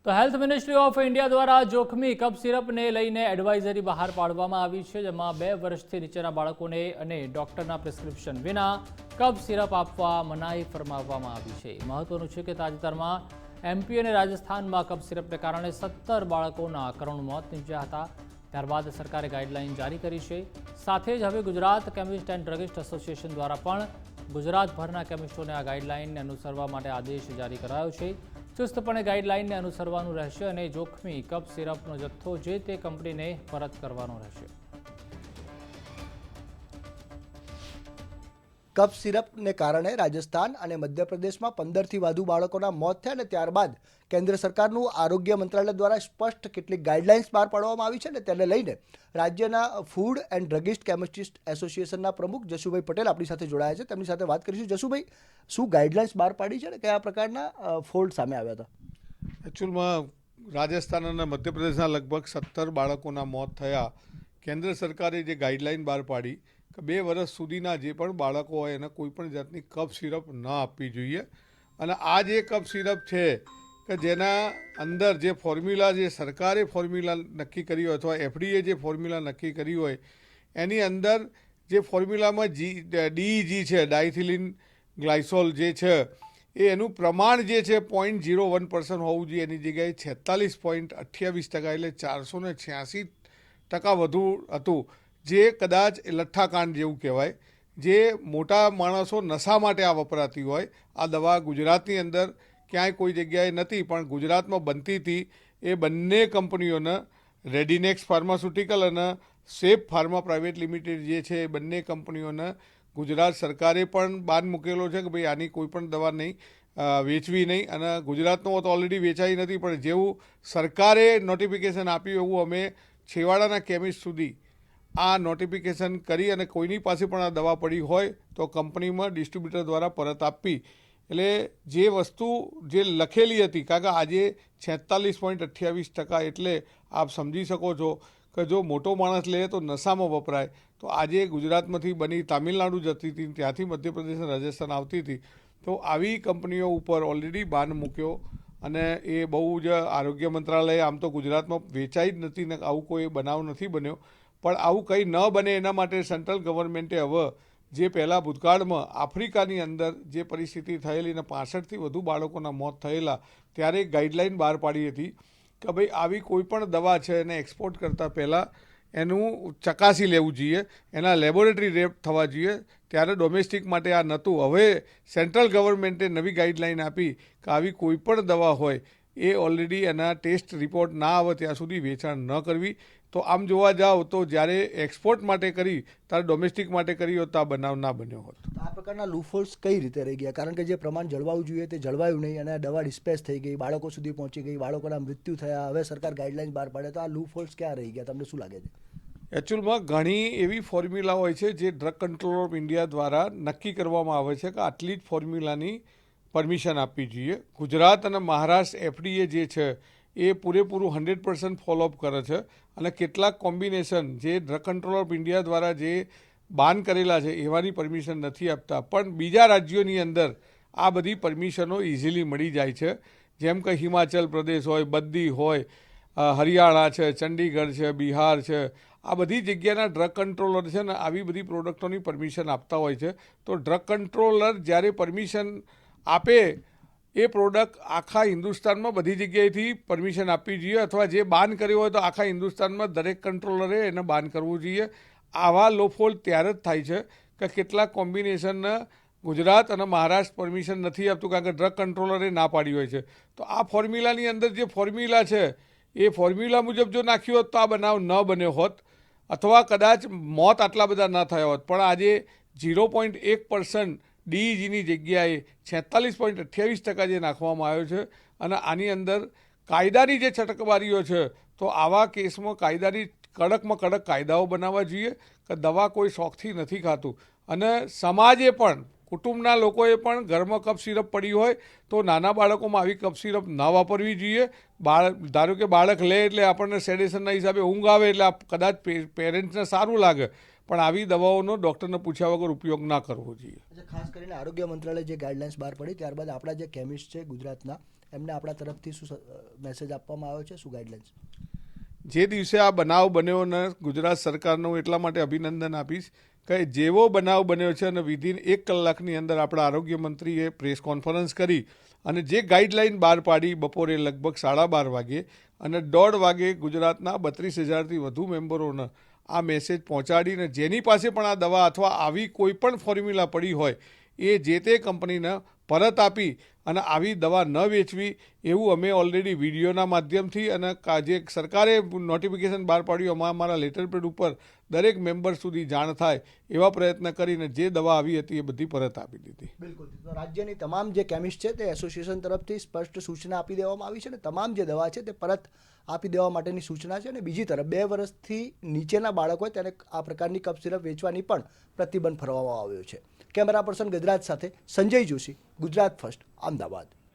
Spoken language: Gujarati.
તો હેલ્થ મિનિસ્ટ્રી ઓફ ઇન્ડિયા દ્વારા જોખમી કફ સિરપને લઈને એડવાઇઝરી બહાર પાડવામાં આવી છે, જેમાં 2 વર્ષથી નીચેના બાળકોને અને ડોક્ટરના પ્રિસ્ક્રિપ્શન વિના કફ સિરપ આપવા મનાઈ ફરમાવવામાં આવી છે। મહત્વનું છે કે તાજેતરમાં એમપી અને રાજસ્થાનમાં કફ સિરપને કારણે 17 બાળકોના કરુણ મોત નીપજ્યા હતા। ત્યારબાદ સરકારે ગાઈડલાઈન જારી કરી છે। સાથે જ હવે Gujarat chemist and druggist association દ્વારા પણ ગુજરાતભરના કેમિસ્ટોને આ ગાઈડલાઈનને અનુસરવા માટે આદેશ જારી કરાયો છે। ચુસ્તપણે ગાઈડલાઈનને અનુસરવાનું રહેશે અને જોખમી કફ સિરપનો જથ્થો જે તે કંપનીને પરત કરવાનો રહેશે। કફ સિરપને કારણે રાજસ્થાન અને મધ્યપ્રદેશમાં 15થી વધુ બાળકોના મોત થયા અને ત્યારબાદ કેન્દ્ર સરકારનું આરોગ્ય મંત્રાલય દ્વારા સ્પષ્ટ કેટલીક ગાઈડલાઇન્સ બહાર પાડવામાં આવી છે અને તેને લઈને રાજ્યના ફૂડ એન્ડ ડ્રગિસ્ટ કેમિસ્ટ્રીસ્ટ એસોસિએશનના પ્રમુખ જશુભાઈ પટેલ આપણી સાથે જોડાયા છે। તેમની સાથે વાત કરીશું। જશુભાઈ, શું ગાઈડલાઇન્સ બહાર પાડી છે અને કયા પ્રકારના ફોલ્ટ સામે આવ્યા હતા? એકચ્યુઅલમાં રાજસ્થાન અને મધ્યપ્રદેશના લગભગ 17 બાળકોના મોત થયા। કેન્દ્ર સરકારે જે ગાઈડલાઇન બહાર પાડી કે 2 વર્ષ સુધીના જે પણ બાળકો હોય એને કોઈ પણ જાતની કફ સિરપ ન આપવી જોઈએ। અને આ જે કફ સિરપ છે કે જેના અંદર જે ફોર્મ્યુલા જે સરકારે ફોર્મ્યુલા નક્કી કરી હોય અથવા એફડીએ જે ફોર્મ્યુલા નક્કી કરી હોય એની અંદર જે ફોર્મ્યુલામાં ડીઈજી છે, ડાયથિલિન ગ્લાયસોલ જે છે એ એનું પ્રમાણ જે છે 0.01% હોવું જોઈએ, એની જગ્યાએ 46.28% એટલે 486% વધુ હતું, જે કદાચ લઠ્ઠાકાંડ જેવું કહેવાય। જે મોટા માણસો નશા માટે આ વપરાતી હોય આ દવા ગુજરાતની અંદર ક્યાંય કોઈ જગ્યાએ નથી, પણ ગુજરાતમાં બનતી હતી। એ બંને કંપનીઓને રેડિનેક્સ ફાર્માસ્યુટિકલ અને સેફ ફાર્મા પ્રાઇવેટ લિમિટેડ જે છે એ બંને કંપનીઓને ગુજરાત સરકારે પણ બાન મૂકેલો છે કે ભાઈ આની કોઈ પણ દવા નહીં વેચવી નહીં। અને ગુજરાતનો તો ઓલરેડી વેચાઈ નથી, પણ જેવું સરકારે નોટિફિકેશન આપ્યું એવું અમે છેવાડાના કેમિસ્ટ સુધી આ નોટિફિકેશન કરી અને કોઈની પાસે પણ આ દવા પડી હોય તો કંપનીમાં ડિસ્ટ્રીબ્યુટર દ્વારા પરત આપવી। એટલે જે વસ્તુ જે લખેલી હતી, કારણ કે આજે 46.28% એટલે આપ સમજી શકો છો કે જો મોટો માણસ લે તો નશામાં વપરાય, તો આજે ગુજરાતમાંથી બની તામિલનાડુ જતી હતી, ત્યાંથી મધ્યપ્રદેશ અને રાજસ્થાન આવતી હતી, તો આવી કંપનીઓ ઉપર ઓલરેડી બાન મૂક્યો અને એ બહુ જ આરોગ્ય મંત્રાલયે આમ તો ગુજરાતમાં વેચાઈ જ નથી ને આવું કોઈ બનાવ નથી બન્યો, પણ આવું કંઈ ન બને એના માટે સેન્ટ્રલ ગવર્મેન્ટે હવે જે પહેલાં ભૂતકાળમાં આફ્રિકાની અંદર જે પરિસ્થિતિ થયેલી અને 65થી વધુ બાળકોના મોત થયેલા ત્યારે ગાઈડલાઇન બહાર પાડી હતી કે ભાઈ આવી કોઈ પણ દવા છે એને એક્સપોર્ટ કરતાં પહેલાં એનું ચકાસી લેવું જોઈએ, એના લેબોરેટરી રેપ થવા જોઈએ। ત્યારે ડોમેસ્ટિક માટે આ નહોતું। હવે સેન્ટ્રલ ગવર્મેન્ટે નવી ગાઈડલાઇન આપી કે આવી કોઈ પણ દવા હોય એ ઓલરેડી એના ટેસ્ટ રિપોર્ટ ના આવે ત્યાં સુધી વેચાણ ન કરવી। તો આમ જોવા જાઓ તો જ્યારે એક્સપોર્ટ માટે કરી ત્યારે ડોમેસ્ટિક માટે કરી હોત તો આ બનાવ ના બન્યો હોત। આ પ્રકારના લૂફોલ્સ કઈ રીતે રહી ગયા? કારણ કે જે પ્રમાણ જળવાવું જોઈએ તે જળવાયું નહીં અને દવા ડિસ્પેચ થઈ ગઈ, બાળકો સુધી પહોંચી ગઈ, બાળકોના મૃત્યુ થયા। હવે સરકાર ગાઈડલાઇન બહાર પાડે તો આ લૂફોલ્સ ક્યાં રહી ગયા? તમને શું લાગે છે? એકચ્યુઅલમાં ઘણી એવી ફોર્મ્યુલા હોય છે જે ડ્રગ કંટ્રોલ ઓફ ઇન્ડિયા દ્વારા નક્કી કરવામાં આવે છે કે આટલી જ ફોર્મ્યુલાની પરમિશન આપવી જોઈએ। ગુજરાત અને મહારાષ્ટ્ર એફડીએ જે છે એ પૂરેપૂરું 100% ફોલોઅપ કરે છે અને કેટલાક કોમ્બિનેશન જે ડ્રગ કંટ્રોલ ઓફ ઇન્ડિયા દ્વારા જે બાન કરેલા છે એવાની પરમિશન નથી આપતા, પણ બીજા રાજ્યોની અંદર આ બધી પરમિશનો ઇઝીલી મળી જાય છે। જેમ કે હિમાચલ પ્રદેશ હોય, બદ્દી હોય, હરિયાણા છે, ચંડીગઢ છે, બિહાર છે, આ બધી જગ્યાના ડ્રગ કંટ્રોલર છે ને આવી બધી પ્રોડક્ટોની પરમિશન આપતા હોય છે। તો ડ્રગ કંટ્રોલર જ્યારે પરમિશન આપે એ પ્રોડક્ટ આખા હિન્દુસ્તાનમાં બધી જગ્યાએથી પરમિશન આપવી જોઈએ, અથવા જે બાન કર્યો હોય તો આખા હિન્દુસ્તાનમાં દરેક કંટ્રોલરે એને બાન કરવું જોઈએ। આવા લોફોલ ત્યારે જ થાય છે કે કેટલાક કોમ્બિનેશનને ગુજરાત અને મહારાષ્ટ્ર પરમિશન નથી આપતું કારણ કે ડ્રગ કંટ્રોલરે ના પાડી હોય છે। તો આ ફોર્મ્યુલાની અંદર જે ફોર્મ્યુલા છે એ ફોર્મ્યુલા મુજબ જો નાખ્યું હોત તો આ બનાવ ન બન્યો હોત અથવા કદાચ મોત આટલા બધા ન થયા હોત, પણ આજે 0.1% ડીઈજીની જગ્યાએ 46.28% જે નાખવામાં આવ્યો છે અને આની અંદર કાયદાની જે છટકબારીઓ છે તો આવા કેસમાં કાયદાની કડકમાં કડક કાયદાઓ બનાવવા જોઈએ કે દવા કોઈ શોખથી નથી ખાતું। અને સમાજે પણ કુટુંબના લોકોએ પણ ઘરમાં કફ સિરપ પડી હોય તો નાના બાળકોમાં આવી કફ સિરપ ન વાપરવી જોઈએ। ધારો કે બાળક લે એટલે આપણને સેડેશનના હિસાબે ઊંઘ આવે એટલે કદાચ પેરેન્ટ્સને સારું લાગે, પણ આવી દવાઓનો ડૉક્ટરને પૂછ્યા વગર ઉપયોગ ના કરવો જોઈએ। ખાસ કરીને આરોગ્ય મંત્રાલય જે ગાઈડલાઇન્સ બહાર પડી ત્યારબાદ આપણા જે કેમિસ્ટ છે ગુજરાતના એમને આપણા તરફથી શું મેસેજ આપવામાં આવ્યો છે, શું ગાઈડલાઇન્સ? જે દિવસે આ બનાવ બન્યો ને ગુજરાત સરકારનું એટલા માટે અભિનંદન આપીશ કે જેવો બનાવ બન્યો છે અને વિધિન 1 કલાકની અંદર આપણા આરોગ્ય મંત્રીએ પ્રેસ કોન્ફરન્સ કરી અને જે ગાઈડલાઇન બહાર પાડી બપોરે લગભગ 12:30 વાગે અને 1:30 વાગે ગુજરાતના 32,000થી વધુ મેમ્બરોને આ મેસેજ પહોંચાડીને જેની પાસે પણ આ દવા અથવા આવી કોઈ પણ ફોર્મ્યુલા પડી હોય એ જે તે કંપનીને પરત આપી અને આવી દવા ન વેચવી એવું અમે ઓલરેડી વિડીયોના માધ્યમથી અને જે સરકારે નોટિફિકેશન બહાર પાડ્યું અમારા લેટર પેડ ઉપર દરેક મેમ્બર સુધી જાણ થાય એવા પ્રયત્ન કરીને જે દવા આવી હતી એ બધી પરત આપી દીધી. બિલકુલ. તો રાજ્યની તમામ જે કેમિસ્ટ છે તે એસોસિએશન તરફથી સ્પષ્ટ સૂચના આપી દેવામાં આવી છે અને તમામ જે દવા છે તે પરત આપી દેવા માટેની સૂચના છે. અને બીજી તરફ 2 વર્ષથી નીચેના બાળકો હોય તેને આ પ્રકારની કફ સિરપ વેચવાની પણ પ્રતિબંધ ફરવામાં આવ્યો છે. કેમેરા પર્સન ગજરાજ સાથે સંજય જોશી, ગુજરાત ફર્સ્ટ, અમદાવાદ.